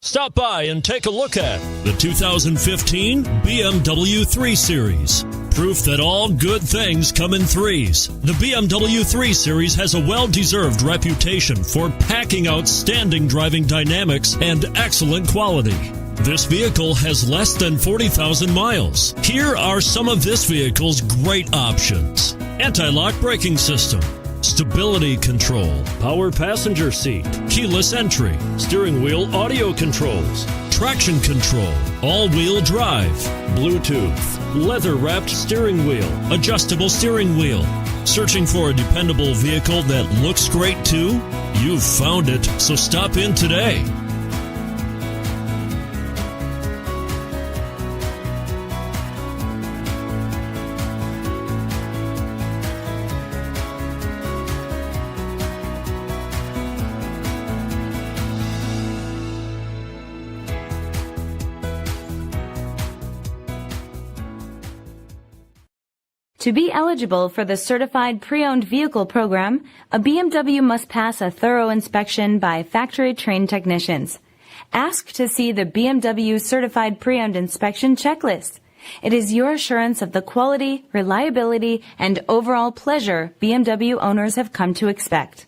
Stop by and take a look at the 2015 BMW 3 Series. Proof that all good things come in threes. The BMW 3 Series has a well-deserved reputation for packing outstanding driving dynamics and excellent quality. This vehicle has less than 40,000 miles. Here are some of this vehicle's great options: anti-lock braking system, stability control, power passenger seat, keyless entry, steering wheel audio controls, traction control, all-wheel drive, Bluetooth, leather-wrapped steering wheel, adjustable steering wheel. Searching for a dependable vehicle that looks great too? You've found it, so stop in today. To be eligible for the Certified Pre-Owned Vehicle Program, a BMW must pass a thorough inspection by factory-trained technicians. Ask to see the BMW Certified Pre-Owned Inspection Checklist. It is your assurance of the quality, reliability, and overall pleasure BMW owners have come to expect.